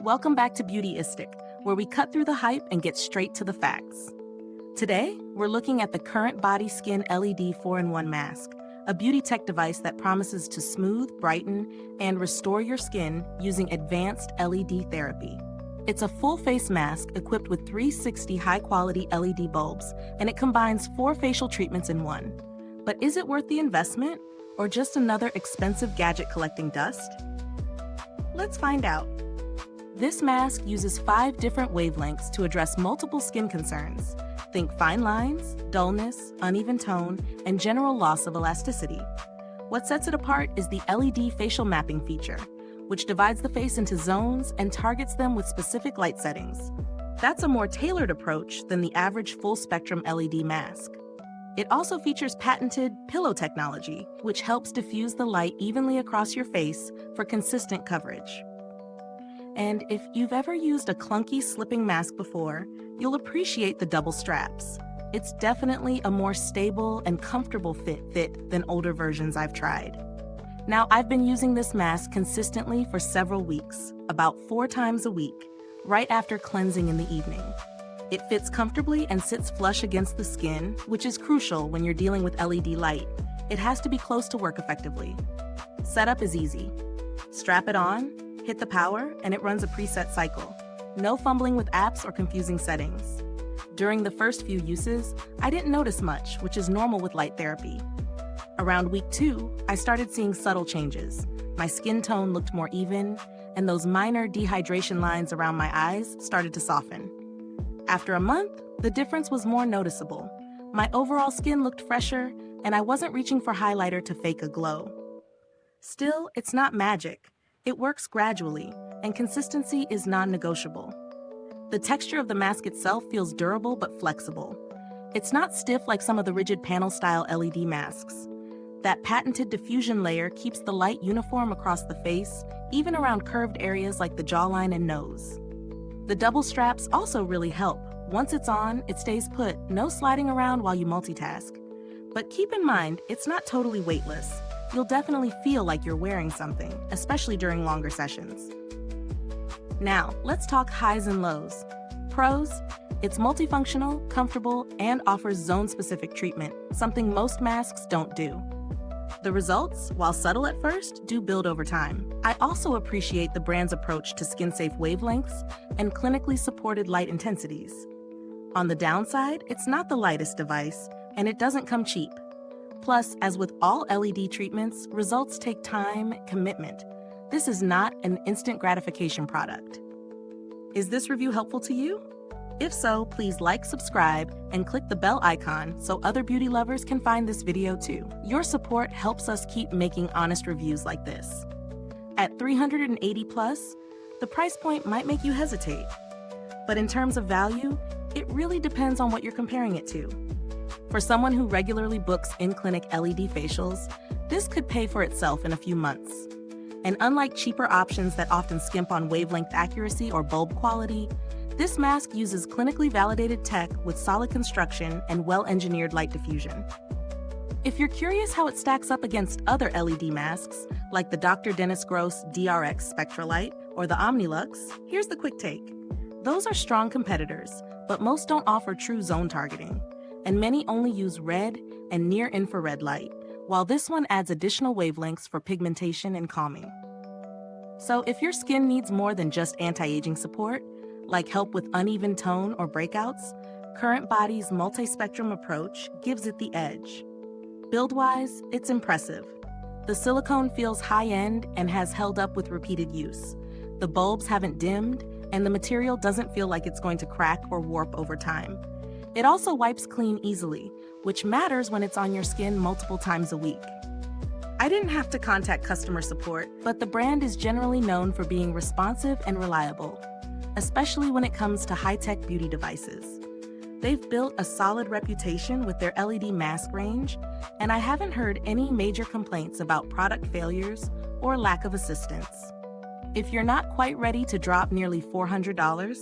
Welcome back to Beautyistic, where we cut through the hype and get straight to the facts. Today, we're looking at the CurrentBody Skin LED 4-in-1 mask, a beauty tech device that promises to smooth, brighten, and restore your skin using advanced LED therapy. It's a full-face mask equipped with 360 high-quality LED bulbs, and it combines 4 facial treatments in one. But is it worth the investment, or just another expensive gadget collecting dust? Let's find out. This mask uses 5 different wavelengths to address multiple skin concerns. Think fine lines, dullness, uneven tone, and general loss of elasticity. What sets it apart is the LED facial mapping feature, which divides the face into zones and targets them with specific light settings. That's a more tailored approach than the average full-spectrum LED mask. It also features patented pillow technology, which helps diffuse the light evenly across your face for consistent coverage. And if you've ever used a clunky slipping mask before, you'll appreciate the double straps. It's definitely a more stable and comfortable fit than older versions I've tried. Now, I've been using this mask consistently for several weeks, about 4 times a week, right after cleansing in the evening. It fits comfortably and sits flush against the skin, which is crucial when you're dealing with LED light. It has to be close to work effectively. Setup is easy. Strap it on, hit the power, and it runs a preset cycle. No fumbling with apps or confusing settings. During the first few uses, I didn't notice much, which is normal with light therapy. Around week 2, I started seeing subtle changes. My skin tone looked more even, and those minor dehydration lines around my eyes started to soften. After a month, the difference was more noticeable. My overall skin looked fresher, and I wasn't reaching for highlighter to fake a glow. Still, it's not magic. It works gradually, and consistency is non-negotiable. The texture of the mask itself feels durable but flexible. It's not stiff like some of the rigid panel-style LED masks. That patented diffusion layer keeps the light uniform across the face, even around curved areas like the jawline and nose. The double straps also really help. Once it's on, it stays put, no sliding around while you multitask. But keep in mind, it's not totally weightless. You'll definitely feel like you're wearing something, especially during longer sessions. Now, let's talk highs and lows. Pros: it's multifunctional, comfortable, and offers zone-specific treatment, something most masks don't do. The results, while subtle at first, do build over time. I also appreciate the brand's approach to skin-safe wavelengths and clinically supported light intensities. On the downside, it's not the lightest device, and it doesn't come cheap. Plus, as with all LED treatments, results take time, commitment. This is not an instant gratification product. Is this review helpful to you? If so, please like, subscribe, and click the bell icon so other beauty lovers can find this video too. Your support helps us keep making honest reviews like this. At $380+, the price point might make you hesitate. But in terms of value, it really depends on what you're comparing it to. For someone who regularly books in-clinic LED facials, this could pay for itself in a few months. And unlike cheaper options that often skimp on wavelength accuracy or bulb quality, this mask uses clinically validated tech with solid construction and well-engineered light diffusion. If you're curious how it stacks up against other LED masks, like the Dr. Dennis Gross DRX Spectralight or the Omnilux, here's the quick take. Those are strong competitors, but most don't offer true zone targeting, and many only use red and near-infrared light, while this one adds additional wavelengths for pigmentation and calming. So if your skin needs more than just anti-aging support, like help with uneven tone or breakouts, CurrentBody's multi-spectrum approach gives it the edge. Build-wise, it's impressive. The silicone feels high-end and has held up with repeated use. The bulbs haven't dimmed, and the material doesn't feel like it's going to crack or warp over time. It also wipes clean easily, which matters when it's on your skin multiple times a week. I didn't have to contact customer support, but the brand is generally known for being responsive and reliable, especially when it comes to high-tech beauty devices. They've built a solid reputation with their LED mask range, and I haven't heard any major complaints about product failures or lack of assistance. If you're not quite ready to drop nearly $400,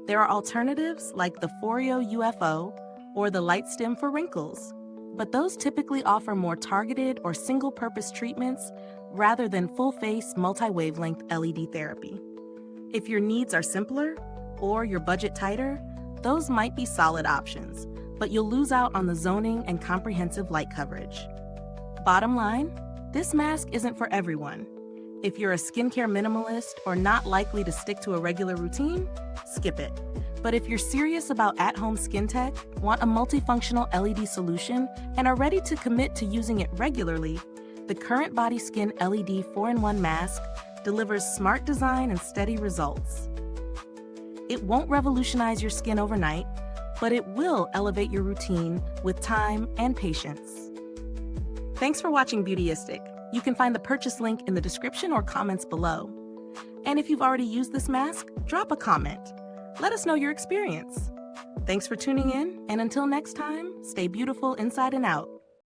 there are alternatives like the Foreo UFO or the Light Stem for Wrinkles, but those typically offer more targeted or single-purpose treatments rather than full-face multi-wavelength LED therapy. If your needs are simpler or your budget tighter, those might be solid options, but you'll lose out on the zoning and comprehensive light coverage. Bottom line, this mask isn't for everyone. If you're a skincare minimalist or not likely to stick to a regular routine, skip it. But if you're serious about at-home skin tech, want a multifunctional LED solution, and are ready to commit to using it regularly, the CurrentBody Skin LED 4-in-1 mask delivers smart design and steady results. It won't revolutionize your skin overnight, but it will elevate your routine with time and patience. Thanks for watching Beautyistic. You can find the purchase link in the description or comments below. And if you've already used this mask, drop a comment. Let us know your experience. Thanks for tuning in, and until next time, stay beautiful inside and out.